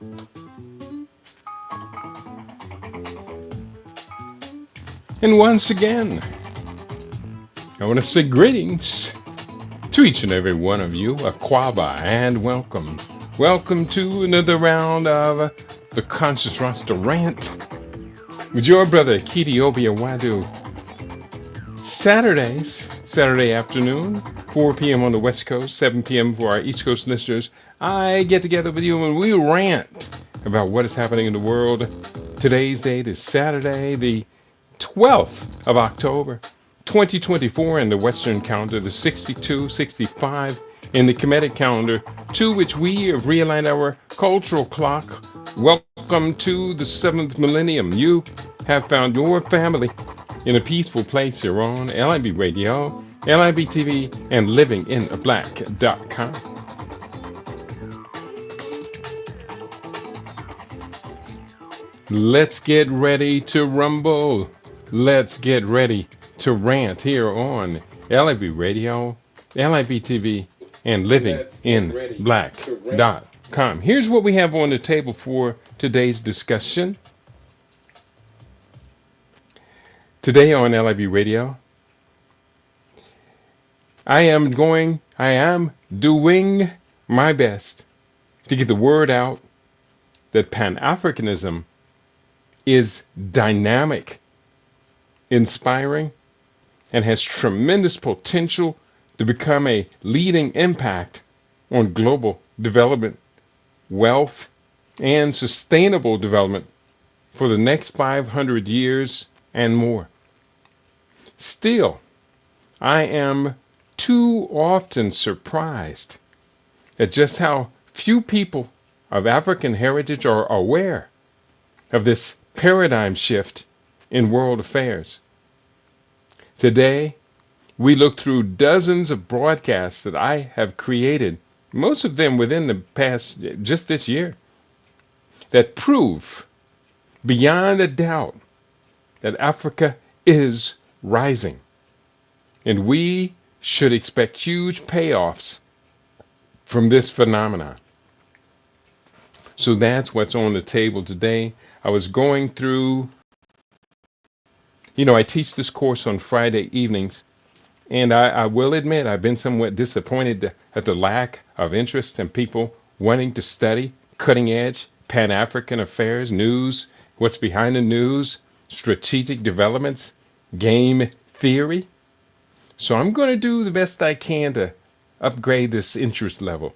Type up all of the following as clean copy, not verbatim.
And once again, I want to say greetings to each and every one of you, Aquaba, and welcome. Welcome to another round of the Conscious Rasta Rant with your brother, Kitiobia Wadu. Saturday afternoon, 4 p.m. on the West Coast, 7 p.m. for our East Coast listeners. I get together with you and we rant about what is happening in the world. Today's date is Saturday, the 12th of October, 2024 in the Western calendar, the 6265 in the Kemetic calendar, to which we have realigned our cultural clock. Welcome to the 7th millennium. You have found your family in a peaceful place here on LIB Radio, LIB TV, and livinginablack.com. Let's get ready to rumble. Let's get ready to rant here on LIB Radio, LIB TV, and livinginblack.com. Here's what we have on the table for today's discussion. Today on LIB Radio, I am doing my best to get the word out that Pan-Africanism is dynamic, inspiring, and has tremendous potential to become a leading impact on global development, wealth, and sustainable development for the next 500 years and more. Still, I am too often surprised at just how few people of African heritage are aware of this paradigm shift in world affairs. Today, we look through dozens of broadcasts that I have created, most of them within the past, just this year, that prove beyond a doubt that Africa is rising. And we should expect huge payoffs from this phenomenon. So that's what's on the table today. I was going through, I teach this course on Friday evenings, and I will admit I've been somewhat disappointed at the lack of interest in people wanting to study cutting edge Pan-African affairs, news, what's behind the news, strategic developments, game theory. So I'm going to do the best I can to upgrade this interest level.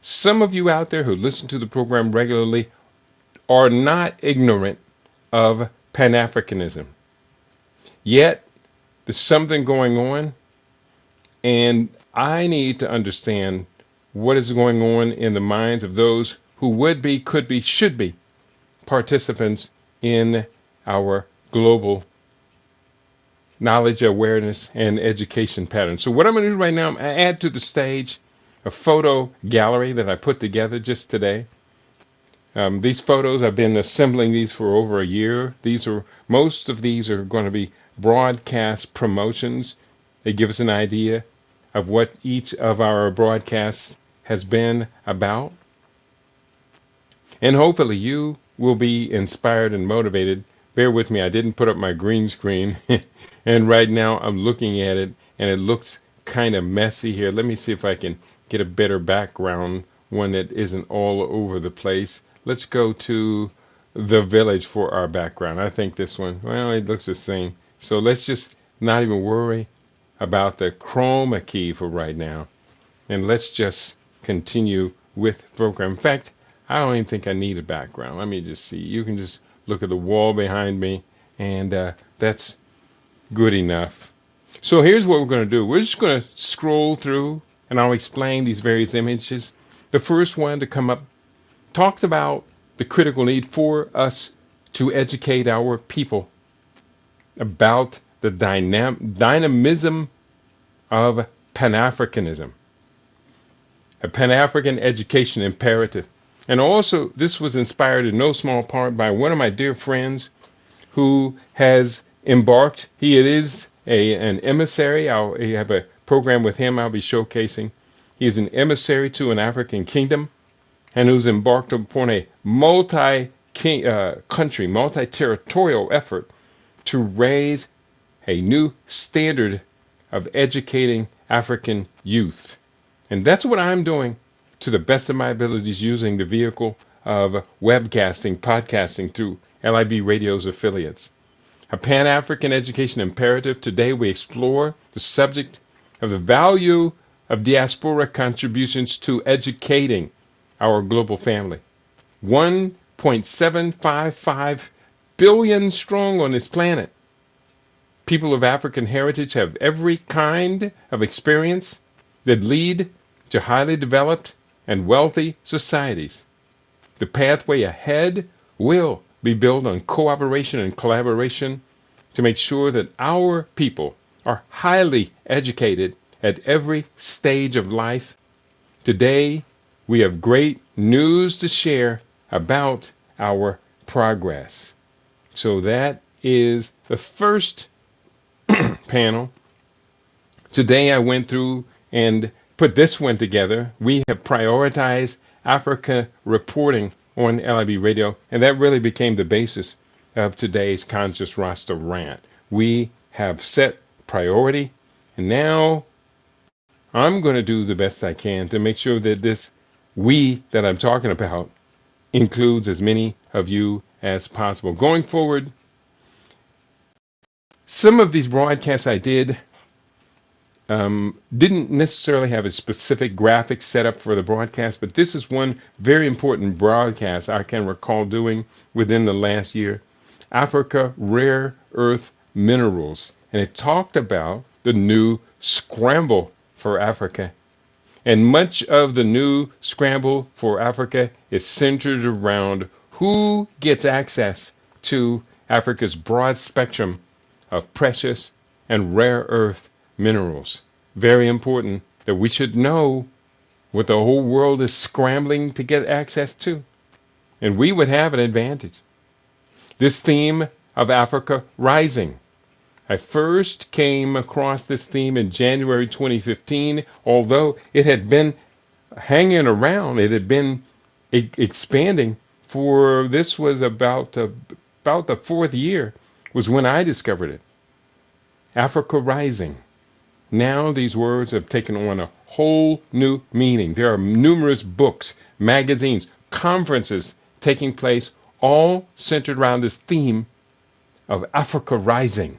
Some of you out there who listen to the program regularly are not ignorant of Pan-Africanism. Yet, there's something going on, and I need to understand what is going on in the minds of those who would be, could be, should be participants in our global knowledge, awareness, and education pattern. So what I'm going to do right now, I add to the stage a photo gallery that I put together just today. These photos, I've been assembling these for over a year. Most of these are going to be broadcast promotions. They give us an idea of what each of our broadcasts has been about. And hopefully you will be inspired and motivated. Bear with me, I didn't put up my green screen. And right now I'm looking at it and it looks kind of messy here. Let me see if I can get a better background, one that isn't all over the place. Let's go to the village for our background. I think this one, well, it looks the same. So let's just not even worry about the chroma key for right now. And let's just continue with the program. In fact, I don't even think I need a background. Let me just see. You can just look at the wall behind me, and that's good enough. So here's what we're going to do. We're just going to scroll through, and I'll explain these various images. The first one to come up talks about the critical need for us to educate our people about the dynamism of Pan-Africanism, a Pan-African education imperative. And also, this was inspired in no small part by one of my dear friends who has embarked. He is an emissary. I have a program with him I'll be showcasing. He is an emissary to an African kingdom, and who's embarked upon a multi-country, multi-territorial effort to raise a new standard of educating African youth. And that's what I'm doing to the best of my abilities using the vehicle of webcasting, podcasting through LIB Radio's affiliates. A Pan-African Education Imperative. Today we explore the subject of the value of diaspora contributions to educating our global family. 1.755 billion strong on this planet. People of African heritage have every kind of experience that lead to highly developed and wealthy societies. The pathway ahead will be built on cooperation and collaboration to make sure that our people are highly educated at every stage of life. Today, we have great news to share about our progress. So that is the first panel. Today I went through and put this one together. We have prioritized Africa reporting on LIB Radio, and that really became the basis of today's Conscious Rasta Rant. We have set priority, and now I'm going to do the best I can to make sure that this we that I'm talking about includes as many of you as possible. Going forward, some of these broadcasts I did didn't necessarily have a specific graphic set up for the broadcast, but this is one very important broadcast I can recall doing within the last year. Africa Rare Earth Minerals. And it talked about the new scramble for Africa. And much of the new scramble for Africa is centered around who gets access to Africa's broad spectrum of precious and rare earth minerals. Very important that we should know what the whole world is scrambling to get access to. And we would have an advantage. This theme of Africa rising. I first came across this theme in January 2015, although it had been hanging around, it had been expanding for, this was about the fourth year was when I discovered it. Africa rising. Now these words have taken on a whole new meaning. There are numerous books, magazines, conferences taking place, all centered around this theme of Africa rising.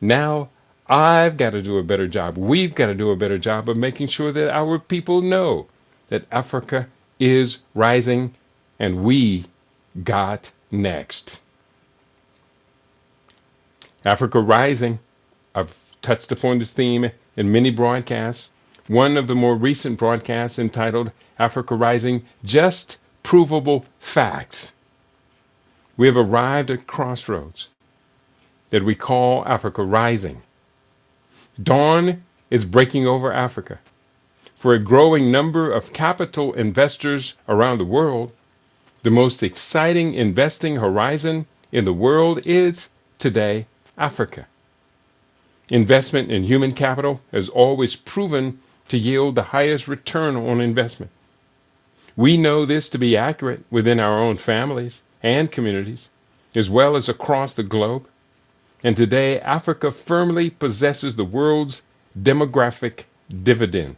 Now I've got to do a better job. We've got to do a better job of making sure that our people know that Africa is rising and we got next. Africa rising. I've touched upon this theme in many broadcasts. One of the more recent broadcasts entitled Africa Rising, Just Provable Facts. We have arrived at crossroads that we call Africa rising. Dawn is breaking over Africa. For a growing number of capital investors around the world, the most exciting investing horizon in the world is today Africa. Investment in human capital has always proven to yield the highest return on investment. We know this to be accurate within our own families and communities, as well as across the globe. And today, Africa firmly possesses the world's demographic dividend.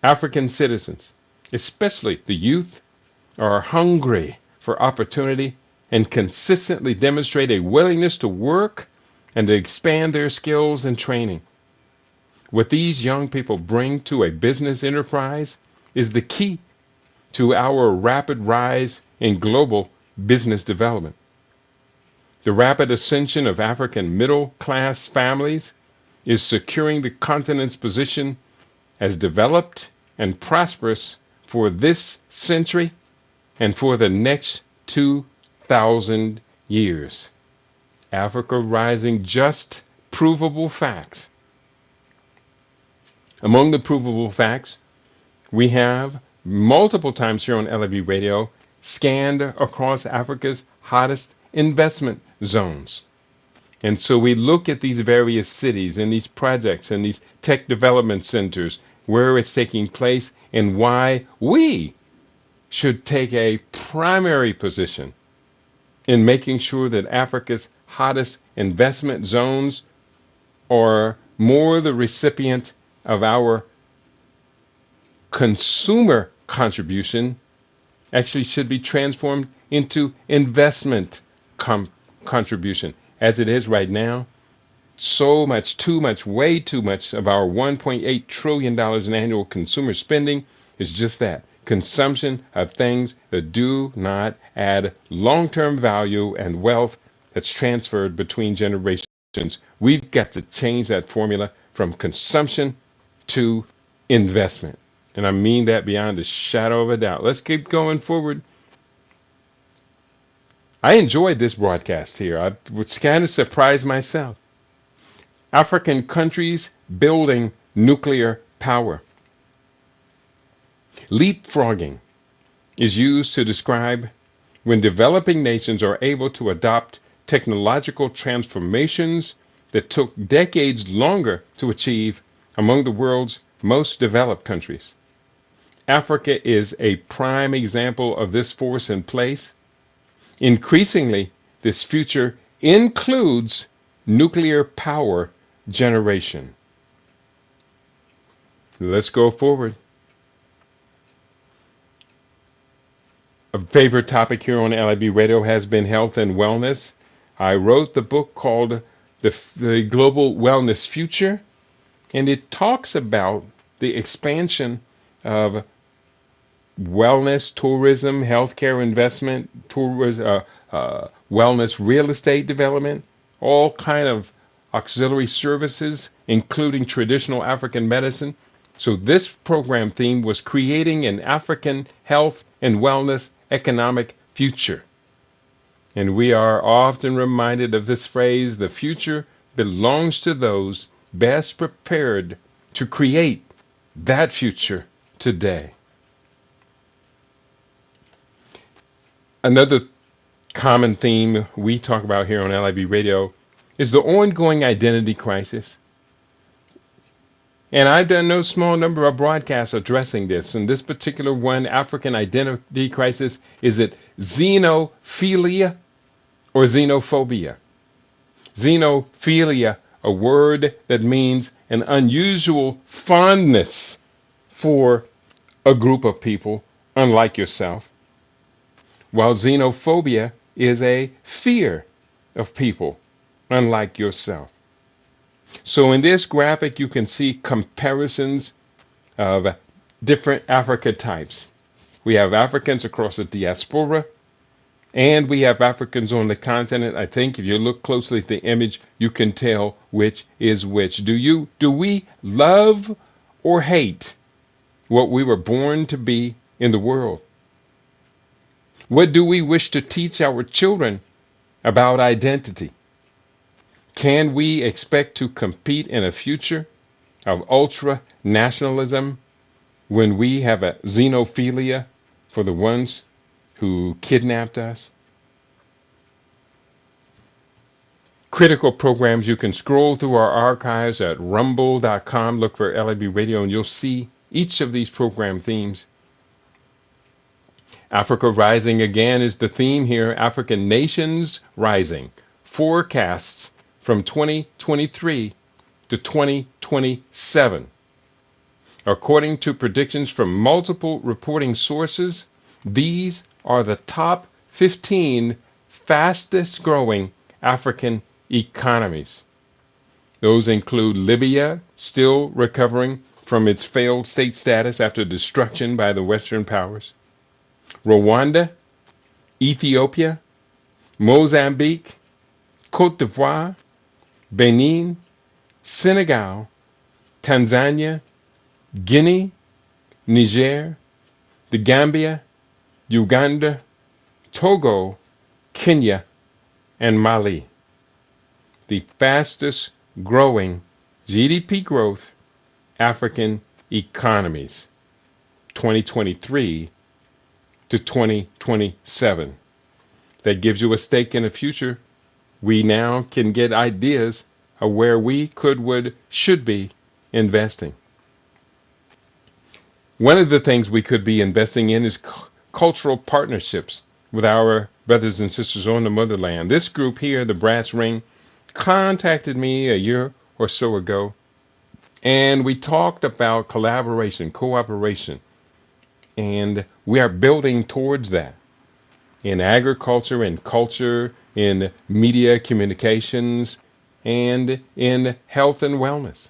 African citizens, especially the youth, are hungry for opportunity and consistently demonstrate a willingness to work and to expand their skills and training. What these young people bring to a business enterprise is the key to our rapid rise in global business development. The rapid ascension of African middle-class families is securing the continent's position as developed and prosperous for this century and for the next 2,000 years. Africa rising, just provable facts. Among the provable facts, we have multiple times here on LIB Radio scanned across Africa's hottest investment zones. And so we look at these various cities and these projects and these tech development centers, where it's taking place and why we should take a primary position in making sure that Africa's hottest investment zones are more the recipient of our consumer contribution, actually should be transformed into investment contribution. As it is right now, so much, too much, way too much of our $1.8 trillion in annual consumer spending is just that, consumption of things that do not add long-term value and wealth that's transferred between generations. We've got to change that formula from consumption to investment. And I mean that beyond a shadow of a doubt. Let's keep going forward. I enjoyed this broadcast here. I was kind of surprised myself. African countries building nuclear power. Leapfrogging is used to describe when developing nations are able to adopt technological transformations that took decades longer to achieve among the world's most developed countries. Africa is a prime example of this force in place. Increasingly, this future includes nuclear power generation. Let's go forward. A favorite topic here on LIB Radio has been health and wellness. I wrote the book called The Global Wellness Future, and it talks about the expansion of wellness, tourism, healthcare investment, wellness real estate development, all kind of auxiliary services, including traditional African medicine. So this program theme was creating an African health and wellness economic future. And we are often reminded of this phrase, the future belongs to those best prepared to create that future today. Another common theme we talk about here on LIB Radio is the ongoing identity crisis. And I've done no small number of broadcasts addressing this. And this particular one, African identity crisis, is it xenophilia or xenophobia? Xenophilia, a word that means an unusual fondness for a group of people unlike yourself, while xenophobia is a fear of people unlike yourself. So in this graphic, you can see comparisons of different Africa types. We have Africans across the diaspora, and we have Africans on the continent. I think if you look closely at the image, you can tell which is which. Do we love or hate what we were born to be in the world? What do we wish to teach our children about identity? Can we expect to compete in a future of ultra-nationalism when we have a xenophilia for the ones who kidnapped us? Critical programs, you can scroll through our archives at rumble.com, look for LIB Radio, and you'll see each of these program themes. Africa Rising again is the theme here. African Nations Rising. Forecasts from 2023 to 2027. According to predictions from multiple reporting sources, these are the top 15 fastest growing African economies. Those include Libya, still recovering from its failed state status after destruction by the Western powers, Rwanda, Ethiopia, Mozambique, Cote d'Ivoire, Benin, Senegal, Tanzania, Guinea, Niger, the Gambia, Uganda, Togo, Kenya, and Mali. The fastest growing GDP growth African economies, 2023 to 2027. That gives you a stake in the future. We now can get ideas of where we could, would, should be investing. One of the things we could be investing in is cultural partnerships with our brothers and sisters on the motherland. This group here, the Brass Ring, contacted me a year or so ago, and we talked about collaboration, cooperation, and we are building towards that in agriculture, in culture, in media communications, and in health and wellness.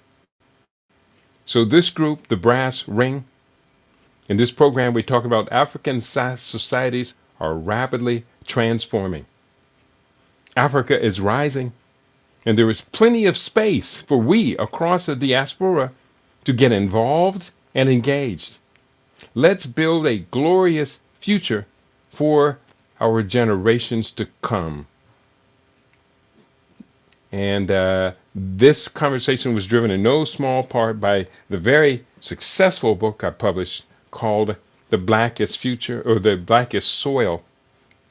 So this group, the Brass Ring, in this program we talk about African societies are rapidly transforming. Africa is rising, and there is plenty of space for we across the diaspora to get involved and engaged. Let's build a glorious future for our generations to come. And this conversation was driven in no small part by the very successful book I published called The Blackest Future, or The Blackest Soil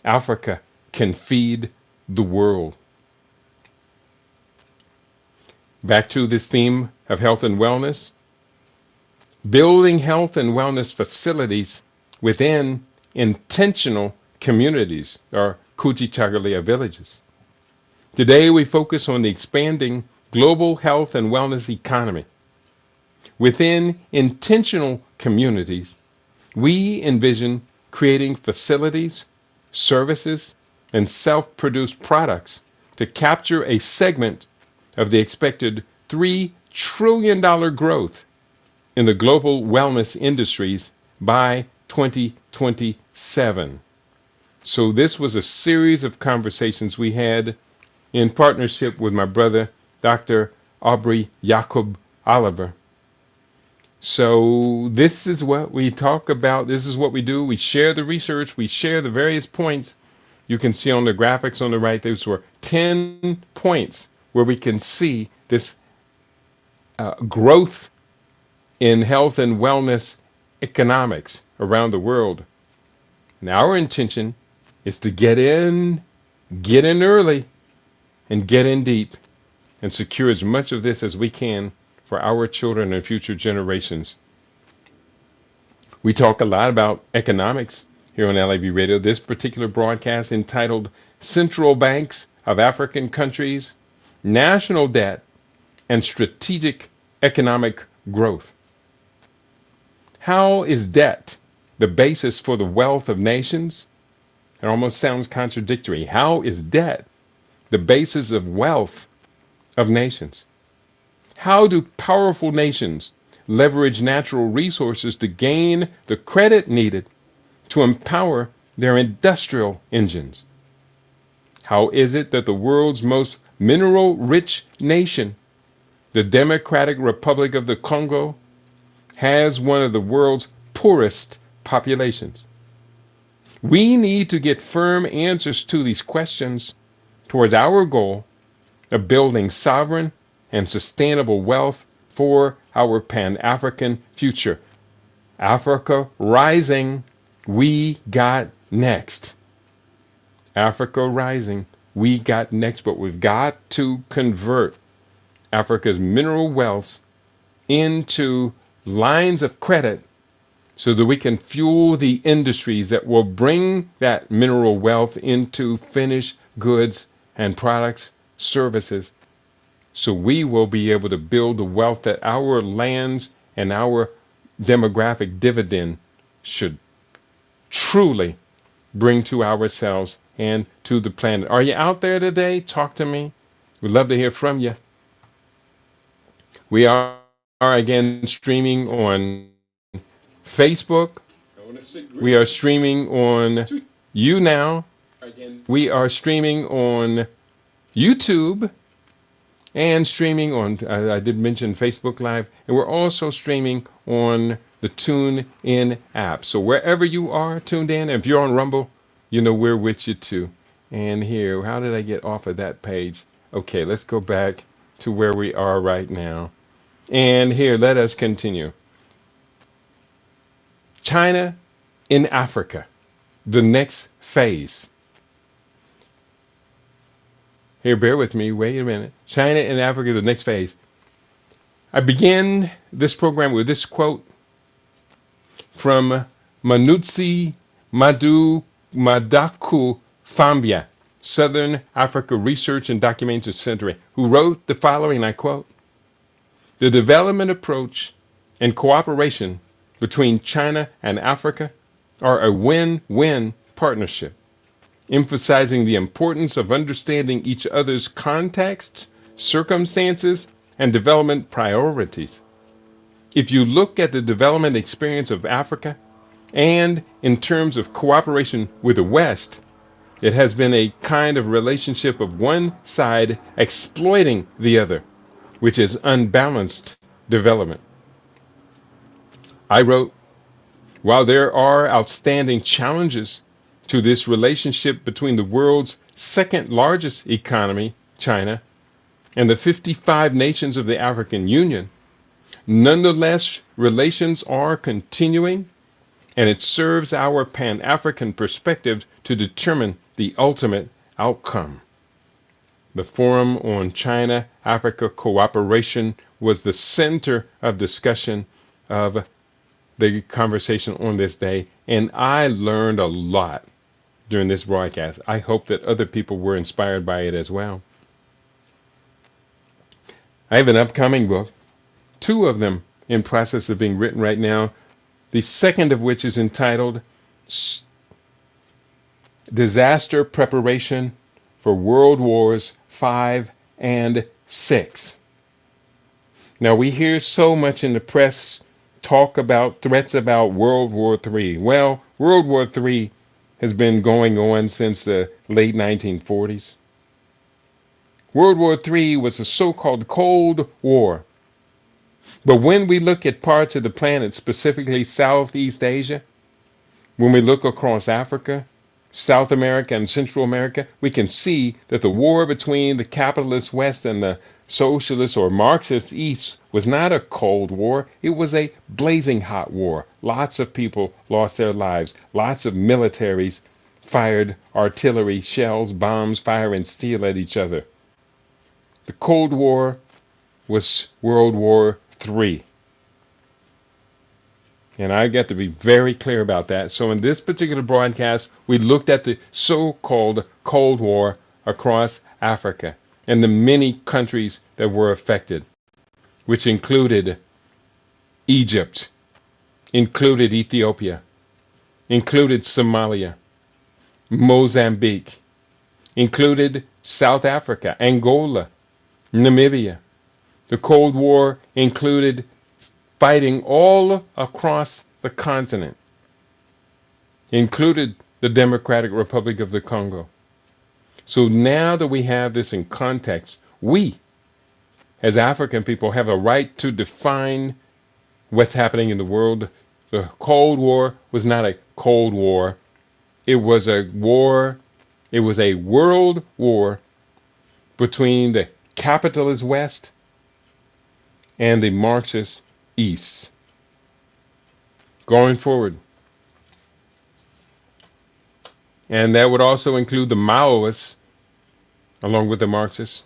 Africa Can Feed the World. Back to this theme of health and wellness. Building health and wellness facilities within intentional communities, or Kujichagulia villages. Today we focus on the expanding global health and wellness economy. Within intentional communities, we envision creating facilities, services, and self-produced products to capture a segment of the expected $3 trillion growth in the global wellness industries by 2027. So this was a series of conversations we had in partnership with my brother, Dr. Aubrey Jacob Oliver. So this is what we talk about. This is what we do. We share the research. We share the various points. You can see on the graphics on the right, those were 10 points where we can see this growth in health and wellness economics around the world. And our intention is to get in early, and get in deep, and secure as much of this as we can for our children and future generations. We talk a lot about economics here on LAB Radio. This particular broadcast entitled Central Banks of African Countries, National Debt, and Strategic Economic Growth. How is debt the basis for the wealth of nations? It almost sounds contradictory. How is debt the basis of wealth of nations? How do powerful nations leverage natural resources to gain the credit needed to empower their industrial engines? How is it that the world's most mineral-rich nation, the Democratic Republic of the Congo, has one of the world's poorest populations? We need to get firm answers to these questions towards our goal of building sovereign and sustainable wealth for our Pan-African future. Africa rising, we got next. Africa rising, we got next, but we've got to convert Africa's mineral wealth into lines of credit so that we can fuel the industries that will bring that mineral wealth into finished goods and products, services, so we will be able to build the wealth that our lands and our demographic dividend should truly bring to ourselves and to the planet. Are you out there today? Talk to me. We'd love to hear from you. We are again streaming on Facebook. We are streaming on YouNow. We are streaming on YouTube and streaming on, I did mention Facebook Live, and we're also streaming on the TuneIn app. So wherever you are tuned in, if you're on Rumble, you know we're with you too. And here, how did I get off of that page? Okay, let's go back to where we are right now. And here, let us continue. China in Africa, the next phase. Here, bear with me. Wait a minute. China in Africa, the next phase. I began this program with this quote from Manutsi Madaku Fambia, Southern Africa Research and Documentation Center, who wrote the following, I quote, "The development approach and cooperation between China and Africa are a win-win partnership, emphasizing the importance of understanding each other's contexts, circumstances, and development priorities. If you look at the development experience of Africa, and in terms of cooperation with the West, it has been a kind of relationship of one side exploiting the other, which is unbalanced development." I wrote, "While there are outstanding challenges to this relationship between the world's second largest economy, China, and the 55 nations of the African Union, nonetheless, relations are continuing, and it serves our Pan-African perspective to determine the ultimate outcome." The Forum on China-Africa Cooperation was the center of discussion of the conversation on this day, and I learned a lot during this broadcast. I hope that other people were inspired by it as well. I have an upcoming book, two of them in process of being written right now, the second of which is entitled Disaster Preparation for World Wars 5 and 6. Now, we hear so much in the press talk about threats about World War III. Well, World War III has been going on since the late 1940s. World War III was a so-called Cold War. But when we look at parts of the planet, specifically Southeast Asia, when we look across Africa, South America, and Central America, we can see that the war between the capitalist West and the socialist or Marxist East was not a Cold War. It was a blazing hot war. Lots of people lost their lives. Lots of militaries fired artillery, shells, bombs, fire, and steel at each other. The Cold War was World War III. And I got to be very clear about that. So in this particular broadcast, we looked at the so-called Cold War across Africa and the many countries that were affected, which included Egypt, included Ethiopia, included Somalia, Mozambique, included South Africa, Angola, Namibia. The Cold War included fighting all across the continent, included the Democratic Republic of the Congo. So now that we have this in context, we, as African people, have a right to define what's happening in the world. The Cold War was not a Cold War. It was a war. It was a world war between the capitalist West and the Marxist East. Going forward. And that would also include the Maoists, along with the Marxists.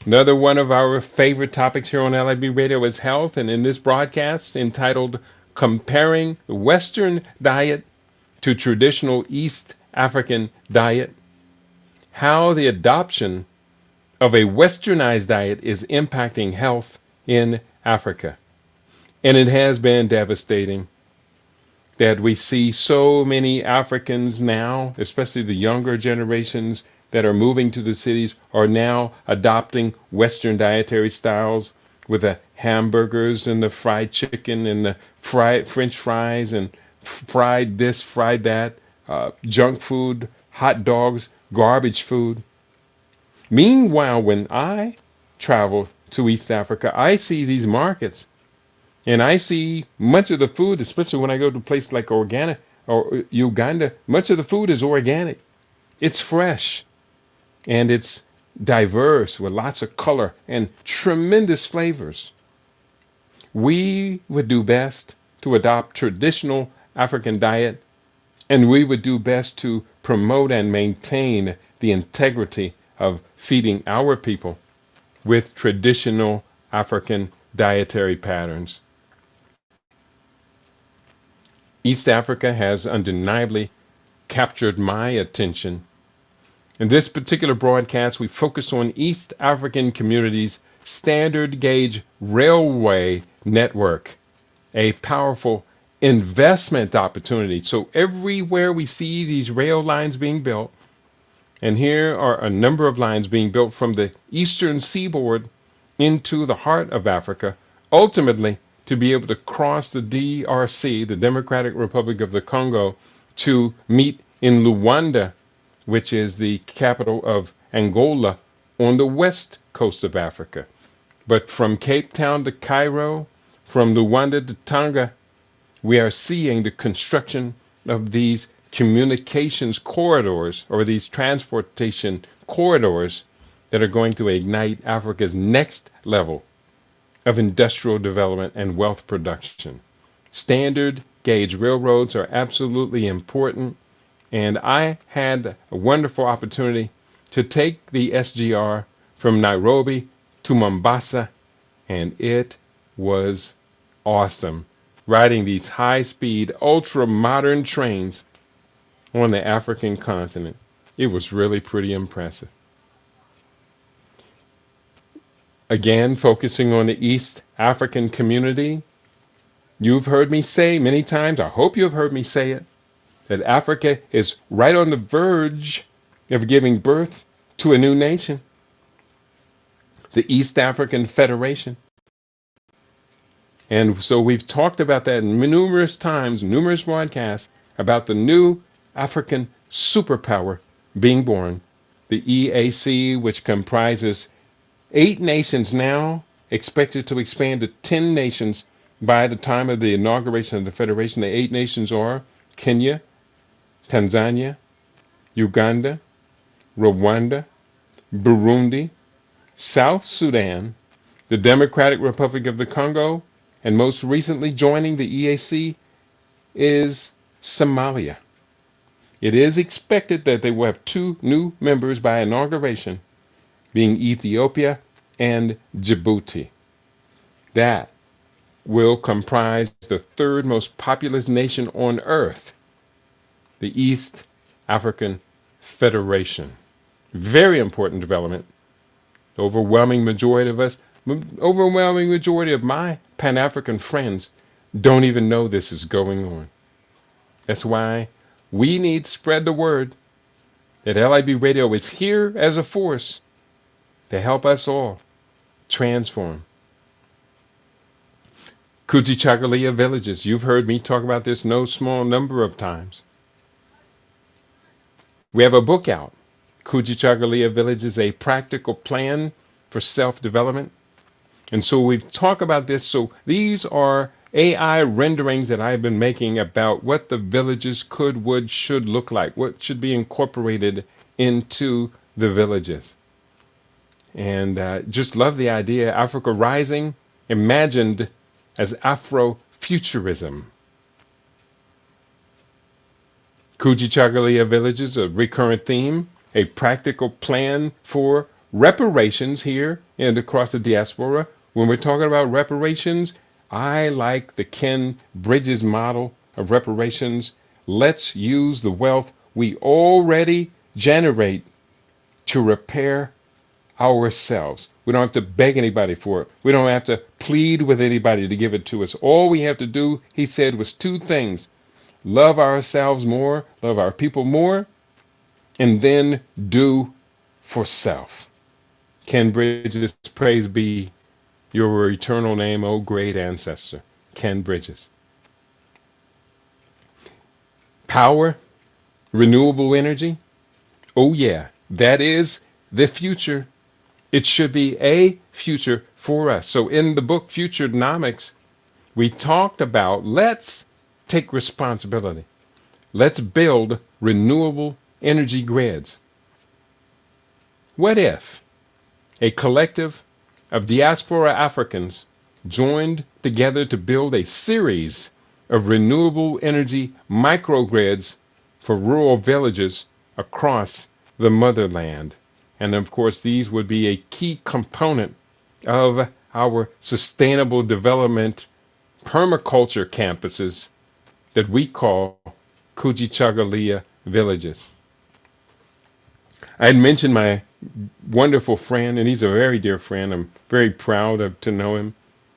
Another one of our favorite topics here on LIB Radio is health, and in this broadcast entitled Comparing the Western Diet to Traditional East African Diet, how the adoption of a westernized diet is impacting health in Africa. And it has been devastating that we see so many Africans now, especially the younger generations that are moving to the cities, are now adopting Western dietary styles with the hamburgers and the fried chicken and the fried French fries and fried this, fried that, junk food, hot dogs, garbage food. Meanwhile, when I travel to East Africa, I see these markets. And I see much of the food, especially when I go to places like Uganda, much of the food is organic. It's fresh. And it's diverse with lots of color and tremendous flavors. We would do best to adopt traditional African diet, and we would do best to promote and maintain the integrity of feeding our people with traditional African dietary patterns. East Africa has undeniably captured my attention. In this particular broadcast, we focus on East African communities' standard gauge railway network, a powerful investment opportunity. So everywhere we see these rail lines being built, and here are a number of lines being built from the eastern seaboard into the heart of Africa, ultimately to be able to cross the DRC, the Democratic Republic of the Congo, to meet in Luanda, which is the capital of Angola on the west coast of Africa. But from Cape Town to Cairo, from Luanda to Tanga, we are seeing the construction of these communications corridors, or these transportation corridors, that are going to ignite Africa's next level of industrial development and wealth production. Standard gauge railroads are absolutely important, and I had a wonderful opportunity to take the SGR from Nairobi to Mombasa, and it was awesome riding these high-speed, ultra-modern trains on the African continent. It was really pretty impressive. Again, focusing on the East African community, you've heard me say many times, I hope you have heard me say it, that Africa is right on the verge of giving birth to a new nation, the East African Federation. And so we've talked about that numerous times, numerous broadcasts, about the new African superpower being born, the EAC, which comprises 8 nations now, expected to expand to 10 nations by the time of the inauguration of the Federation. The 8 nations are Kenya, Tanzania, Uganda, Rwanda, Burundi, South Sudan, the Democratic Republic of the Congo, and most recently joining the EAC is Somalia. It is expected that they will have 2 new members by inauguration, being Ethiopia and Djibouti. That will comprise the 3rd most populous nation on earth, the East African Federation. Very important development. The overwhelming majority of my Pan-African friends don't even know this is going on. That's why we need to spread the word that LIB Radio is here as a force to help us all transform. Kujichagulia villages. You've heard me talk about this no small number of times. We have a book out, Kujichagulia Villages, a practical plan for self-development. And so we've talked about this. So these are AI renderings that I've been making about what the villages could, would, should look like, what should be incorporated into the villages. And just love the idea, Africa Rising, imagined as Afrofuturism. Kujichagulia villages, a recurrent theme, a practical plan for reparations here and across the diaspora. When we're talking about reparations, I like the Ken Bridges model of reparations. Let's use the wealth we already generate to repair ourselves. We don't have to beg anybody for it. We don't have to plead with anybody to give it to us. All we have to do, he said, was 2 things. Love ourselves more, love our people more, and then do for self. Ken Bridges, praise be your eternal name, O great ancestor. Ken Bridges. Power, renewable energy. Oh yeah, that is the future. It should be a future for us. So in the book Futurenomics, we talked about let's take responsibility. Let's build renewable energy grids. What if a collective of diaspora Africans joined together to build a series of renewable energy microgrids for rural villages across the motherland? And of course, these would be a key component of our sustainable development permaculture campuses that we call Kujichagulia villages. I had mentioned my wonderful friend, and he's a very dear friend. I'm very proud to know him,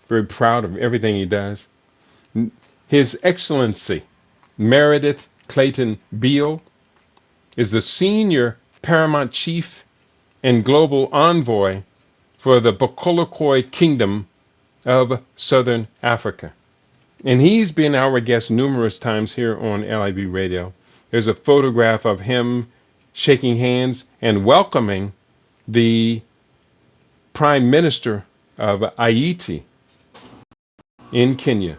very proud of everything he does. His Excellency, Meredith Clayton Beale, is the senior paramount chief and global envoy for the Bokolokoi Kingdom of Southern Africa. And he's been our guest numerous times here on LIB Radio. There's a photograph of him shaking hands and welcoming the Prime Minister of Haiti in Kenya,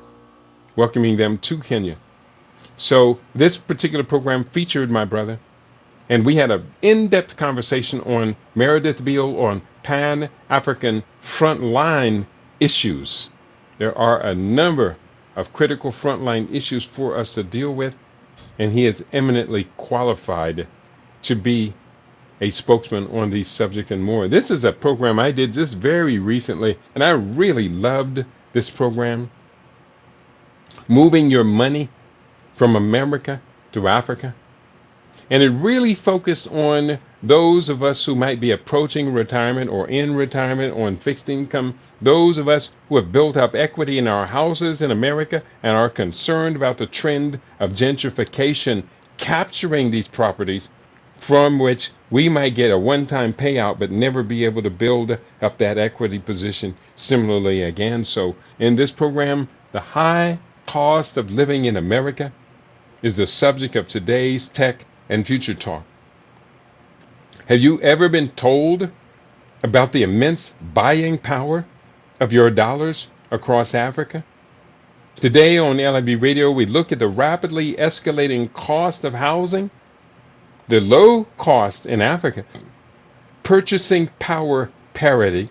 welcoming them to Kenya. So this particular program featured my brother, and we had an in-depth conversation on Meredith Beale on Pan-African frontline issues. There are a number of critical frontline issues for us to deal with, and he is eminently qualified to be a spokesman on these subjects and more. This is a program I did just very recently, and I really loved this program. Moving your money from America to Africa. And it really focused on those of us who might be approaching retirement or in retirement on fixed income, those of us who have built up equity in our houses in America and are concerned about the trend of gentrification capturing these properties from which we might get a one-time payout but never be able to build up that equity position similarly again. So in this program, the high cost of living in America is the subject of today's Tech and Future Talk. Have you ever been told about the immense buying power of your dollars across Africa? Today on LIB Radio, we look at the rapidly escalating cost of housing, the low cost in Africa, purchasing power parity,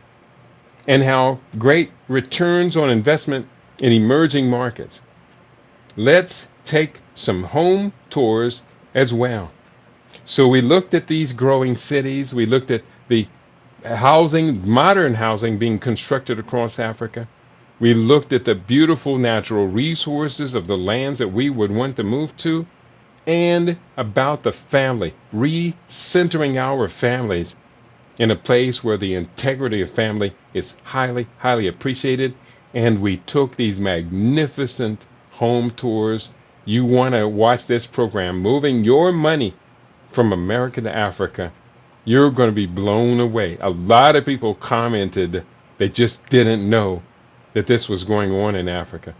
and how great returns on investment in emerging markets. Let's take some home tours as well. So we looked at these growing cities. We looked at the housing, modern housing being constructed across Africa. We looked at the beautiful natural resources of the lands that we would want to move to, and about the family, recentering our families in a place where the integrity of family is highly, highly appreciated. And we took these magnificent home tours. You want to watch this program, Moving Your Money from America to Africa. You're going to be blown away. A lot of people commented they just didn't know that this was going on in Africa.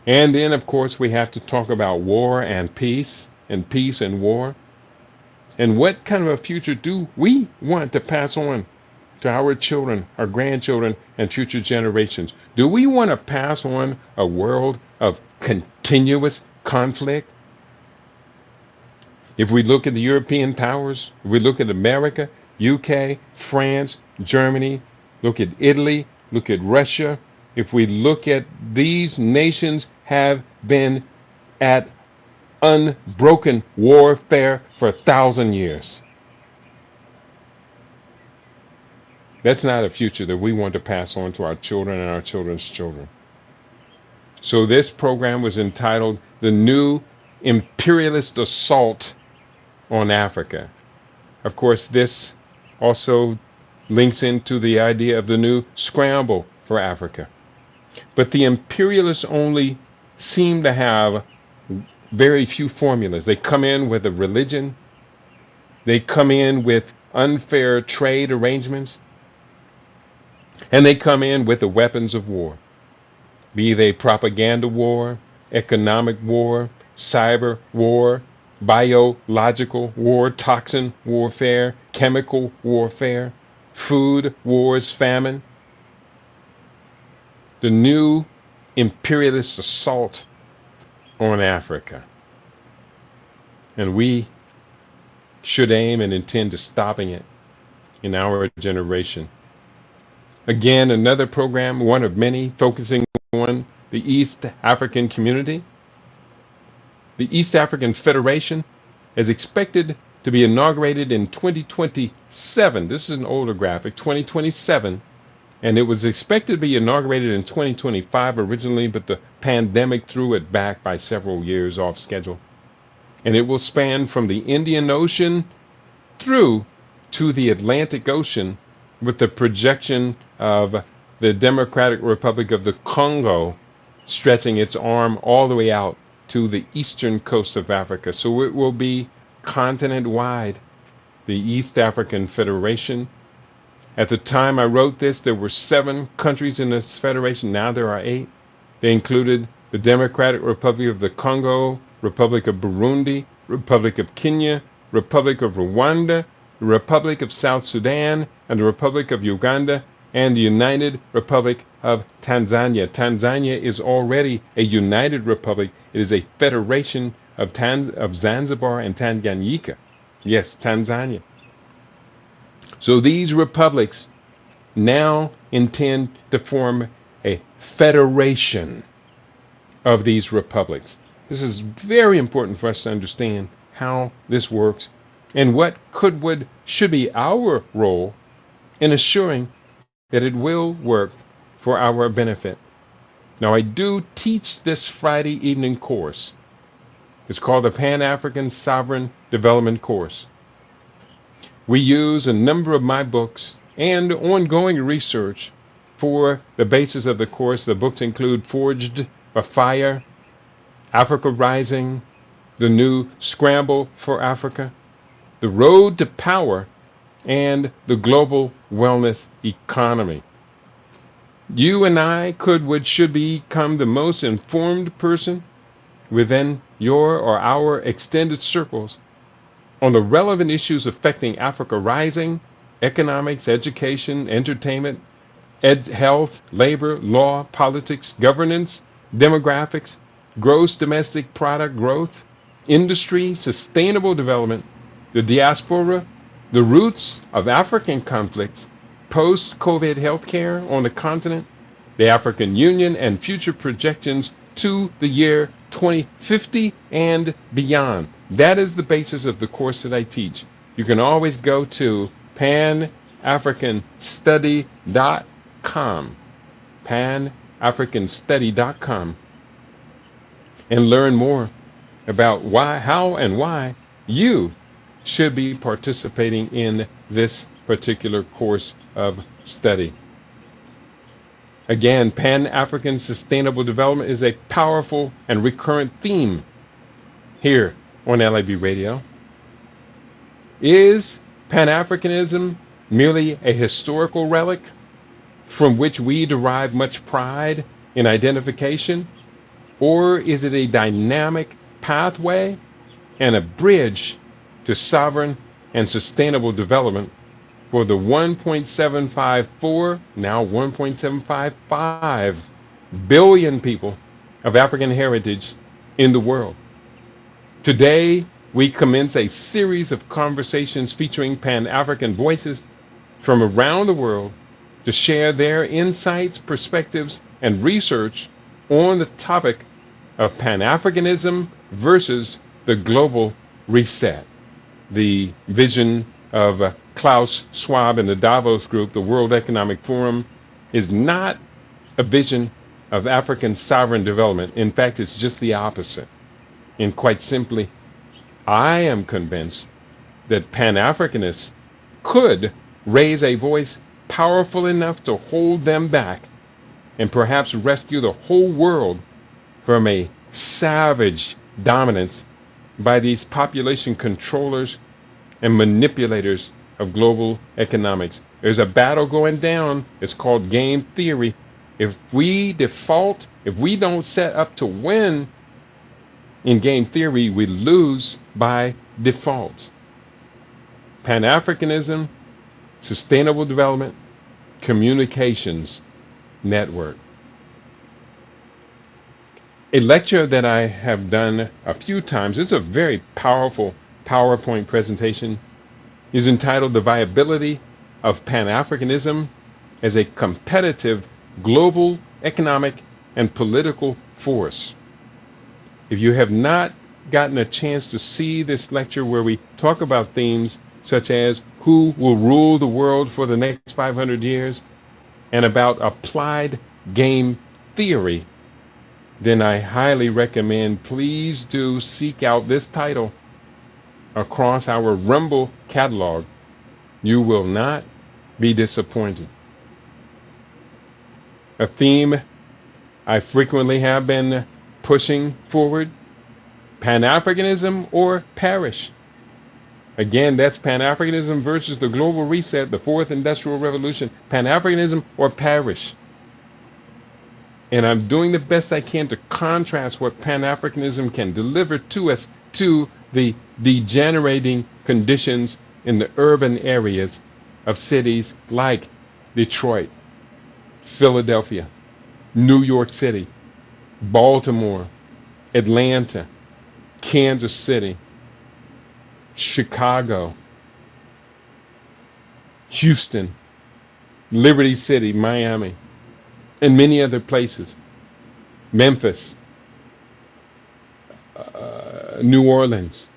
And then, of course, we have to talk about war and peace and war. And what kind of a future do we want to pass on to our children, our grandchildren, and future generations? Do we want to pass on a world of continuous conflict? If we look at the European powers, if we look at America, UK, France, Germany, look at Italy, look at Russia, if we look at these nations have been at unbroken warfare for 1,000 years. That's not a future that we want to pass on to our children and our children's children. So this program was entitled The New Imperialist Assault on Africa. Of course, this also links into the idea of the new scramble for Africa. But the imperialists only seem to have very few formulas. They come in with a religion. They come in with unfair trade arrangements. And they come in with the weapons of war, be they propaganda war, economic war, cyber war, biological war, toxin warfare, chemical warfare, food wars, famine. The new imperialist assault on Africa. And we should aim and intend to stopping it in our generation. Again, another program, one of many, focusing on the East African community. The East African Federation is expected to be inaugurated in 2027. This is an older graphic, 2027. And it was expected to be inaugurated in 2025 originally, but the pandemic threw it back by several years off schedule. And it will span from the Indian Ocean through to the Atlantic Ocean, with the projection of the Democratic Republic of the Congo stretching its arm all the way out to the eastern coast of Africa. So it will be continent-wide. The East African Federation. At the time I wrote this, there were 7 countries in this federation. Now there are 8. They included the Democratic Republic of the Congo, Republic of Burundi, Republic of Kenya, Republic of Rwanda, the Republic of South Sudan, and the Republic of Uganda, and the United Republic of Tanzania. Tanzania is already a united republic. It is a federation of Zanzibar and Tanganyika. Yes, Tanzania. So these republics now intend to form a federation of these republics. This is very important for us to understand how this works and what should be our role in assuring that it will work for our benefit. Now, I do teach this Friday evening course. It's called the Pan-African Sovereign Development Course. We use a number of my books and ongoing research for the basis of the course. The books include Forged by Fire, Africa Rising, The New Scramble for Africa, The Road to Power, and The Global Wellness Economy. You and I should become the most informed person within your or our extended circles on the relevant issues affecting Africa Rising, economics, education, entertainment, health, labor, law, politics, governance, demographics, gross domestic product growth, industry, sustainable development, the diaspora, the roots of African conflicts, post-COVID healthcare on the continent, the African Union, and future projections to the year 2050 and beyond. That is the basis of the course that I teach. You can always go to panafricanstudy.com, panafricanstudy.com, and learn more about how and why you should be participating in this particular course of study. Again, Pan-African Sustainable Development is a powerful and recurrent theme here on LAB Radio. Is Pan-Africanism merely a historical relic from which we derive much pride in identification? Or is it a dynamic pathway and a bridge to sovereign and sustainable development for the 1.754, now 1.755 billion people of African heritage in the world? Today, we commence a series of conversations featuring Pan-African voices from around the world to share their insights, perspectives, and research on the topic of Pan-Africanism versus the global reset. The vision of Klaus Schwab and the Davos Group, the World Economic Forum, is not a vision of African sovereign development. In fact, it's just the opposite. And quite simply, I am convinced that Pan-Africanists could raise a voice powerful enough to hold them back and perhaps rescue the whole world from a savage dominance by these population controllers and manipulators of global economics. There's a battle going down. It's called game theory. If we default, if we don't set up to win in game theory, we lose by default. Pan-Africanism, sustainable development, communications network. A lecture that I have done a few times, it's a very powerful PowerPoint presentation, is entitled The Viability of Pan-Africanism as a Competitive Global Economic and Political Force. If you have not gotten a chance to see this lecture where we talk about themes such as who will rule the world for the next 500 years, and about applied game theory, then I highly recommend please do seek out this title across our Rumble catalog. You will not be disappointed. A theme I frequently have been pushing forward: Pan-Africanism or perish. Again, that's Pan-Africanism versus the global reset, the fourth industrial revolution. Pan-Africanism or perish. And I'm doing the best I can to contrast what Pan-Africanism can deliver to us to the degenerating conditions in the urban areas of cities like Detroit, Philadelphia, New York City, Baltimore, Atlanta, Kansas City, Chicago, Houston, Liberty City, Miami, and many other places. Memphis, New Orleans.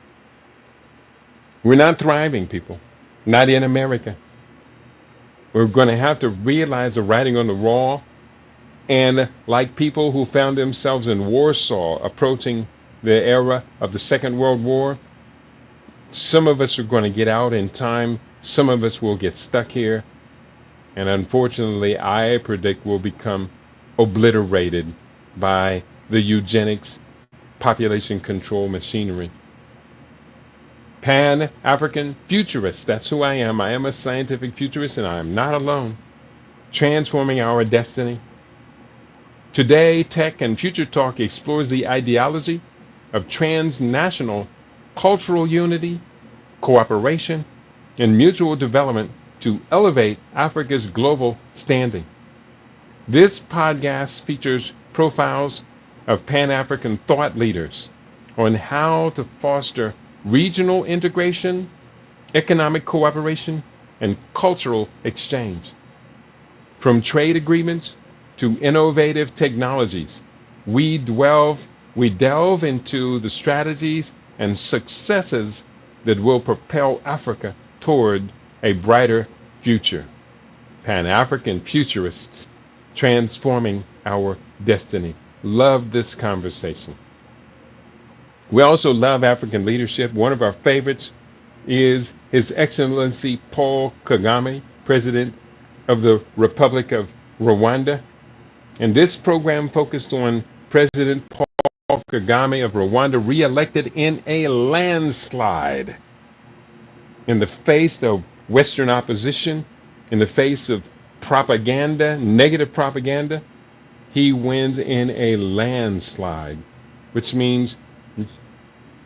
We're not thriving, people. Not in America. We're going to have to realize the writing on the wall. And like people who found themselves in Warsaw approaching the era of the Second World War, some of us are going to get out in time. Some of us will get stuck here. And unfortunately, I predict we'll become obliterated by the eugenics population control machinery. Pan-African futurist, that's who I am. I am a scientific futurist, and I am not alone. Transforming our destiny. Today, Tech and Future Talk explores the ideology of transnational cultural unity, cooperation, and mutual development to elevate Africa's global standing. This podcast features profiles of Pan-African thought leaders on how to foster regional integration, economic cooperation, and cultural exchange. From trade agreements to innovative technologies, we delve into the strategies and successes that will propel Africa toward a brighter future. Pan-African futurists transforming our destiny. Love this conversation. We also love African leadership. One of our favorites is His Excellency Paul Kagame, President of the Republic of Rwanda. And this program focused on President Paul Kagame of Rwanda, re-elected in a landslide. In the face of Western opposition, in the face of propaganda, negative propaganda, he wins in a landslide, which means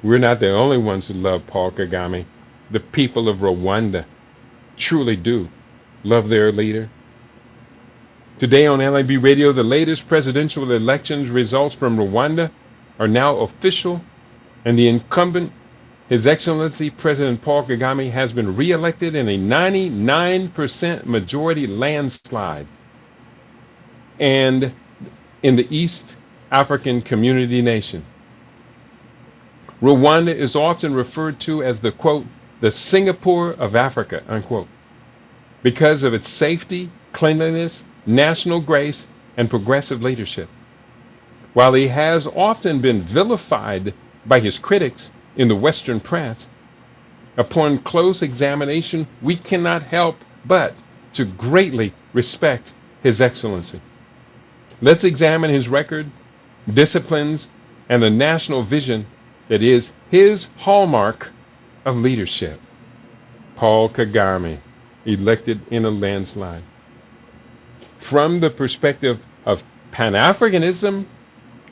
we're not the only ones who love Paul Kagame. The people of Rwanda truly do love their leader. Today on LAB Radio, the latest presidential elections results from Rwanda are now official, and the incumbent, His Excellency President Paul Kagame, has been re-elected in a 99% majority landslide. And in the East African Community Nation, Rwanda is often referred to as the, quote, the Singapore of Africa, unquote, because of its safety, cleanliness, national grace, and progressive leadership. While he has often been vilified by his critics in the Western press, upon close examination, we cannot help but to greatly respect His Excellency. Let's examine his record, disciplines, and the national vision that is his hallmark of leadership. Paul Kagame, elected in a landslide. From the perspective of Pan-Africanism,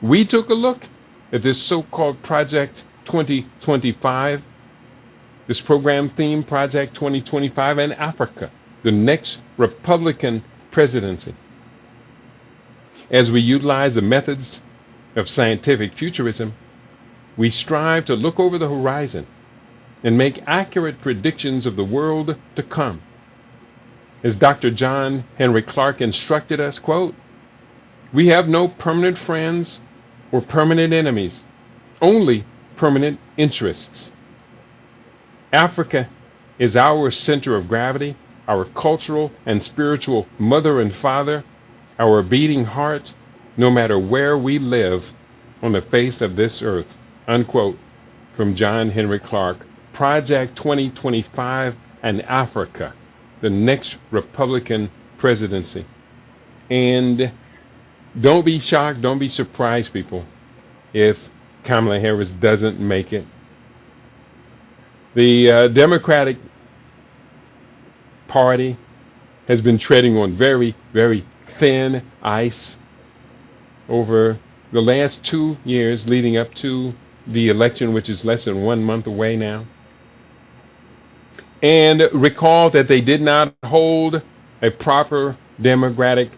we took a look at this so-called Project 2025, this program theme, Project 2025, and Africa, the next Republican presidency. As we utilize the methods of scientific futurism, we strive to look over the horizon and make accurate predictions of the world to come. As Dr. John Henry Clark instructed us, quote, we have no permanent friends or permanent enemies, only permanent interests. Africa is our center of gravity, our cultural and spiritual mother and father, our beating heart, no matter where we live on the face of this earth. Unquote from John Henry Clark. Project 2025 and Africa, the next Republican presidency. And don't be shocked, don't be surprised, people, if Kamala Harris doesn't make it. The Democratic Party has been treading on very, very thin ice over the last 2 years leading up to the election, which is less than 1 month away now. And recall that they did not hold a proper Democratic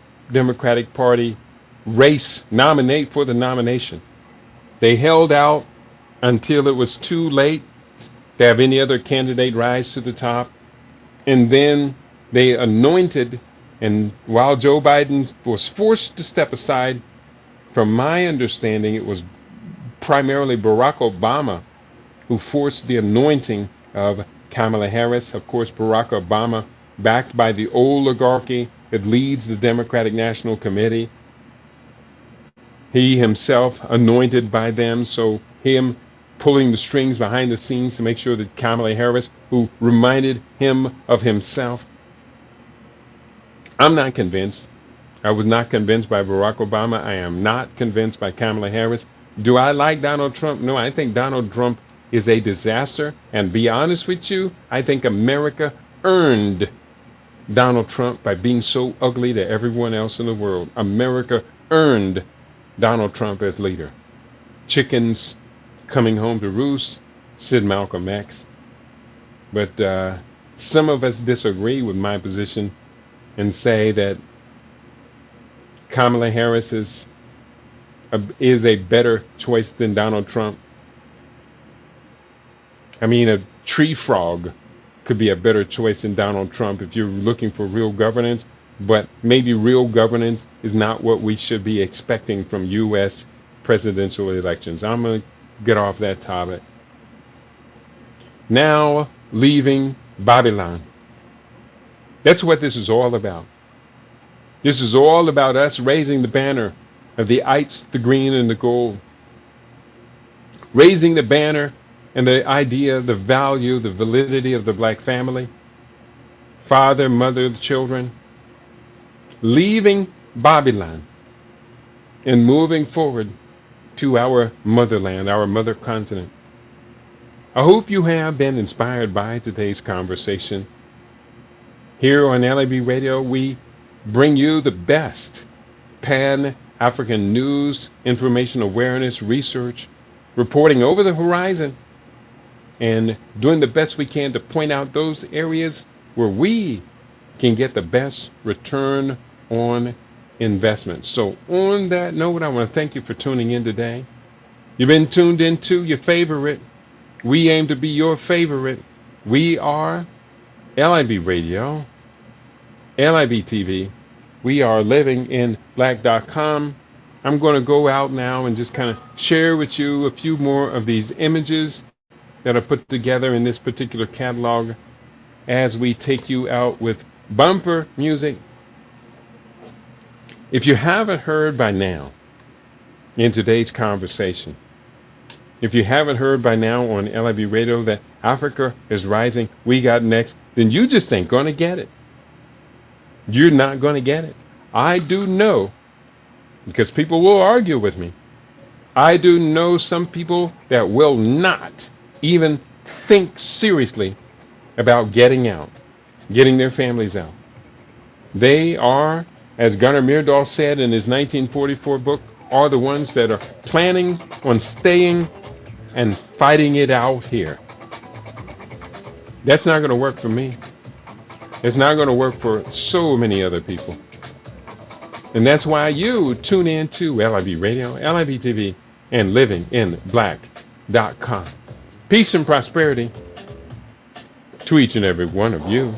Party race, nominate for the nomination. They held out until it was too late to have any other candidate rise to the top. And then they anointed, and while Joe Biden was forced to step aside, from my understanding, it was primarily Barack Obama who forced the anointing of Kamala Harris. Of course, Barack Obama, backed by the oligarchy that leads the Democratic National Committee. He himself anointed by them, so him pulling the strings behind the scenes to make sure that Kamala Harris, who reminded him of himself. I'm not convinced. I was not convinced by Barack Obama. I am not convinced by Kamala Harris. Do I like Donald Trump? No, I think Donald Trump is a disaster. And be honest with you, I think America earned Donald Trump by being so ugly to everyone else in the world. America earned Donald Trump as leader. Chickens coming home to roost, said Malcolm X. But some of us disagree with my position and say that Kamala Harris is a better choice than Donald Trump. I mean, a tree frog could be a better choice than Donald Trump if you're looking for real governance, but maybe real governance is not what we should be expecting from U.S. presidential elections. I'm going to get off that topic. Now, leaving Babylon. That's what this is all about. This is all about us raising the banner of the ites, the green, and the gold. Raising the banner and the idea, the value, the validity of the black family. Father, mother, the children. Leaving Babylon and moving forward to our motherland, our mother continent. I hope you have been inspired by today's conversation. Here on LAB Radio, we bring you the best Pan-African news, information awareness, research, reporting over the horizon, and doing the best we can to point out those areas where we can get the best return on investment. So on that note, I want to thank you for tuning in today. You've been tuned into your favorite. We aim to be your favorite. We are LIB Radio, LIB TV. We are livinginblack.com. I'm going to go out now and just kind of share with you a few more of these images that are put together in this particular catalog as we take you out with bumper music. If you haven't heard by now in today's conversation, if you haven't heard by now on LIB Radio that Africa is rising, we got next, then you just ain't going to get it. You're not going to get it. I do know, because people will argue with me, I do know some people that will not even think seriously about getting out, getting their families out. They are, as Gunnar Myrdal said in his 1944 book, are the ones that are planning on staying and fighting it out here. That's not going to work for me. It's not going to work for so many other people. And that's why you tune in to LIB Radio, LIB TV, and livinginblack.com. Peace and prosperity to each and every one of you.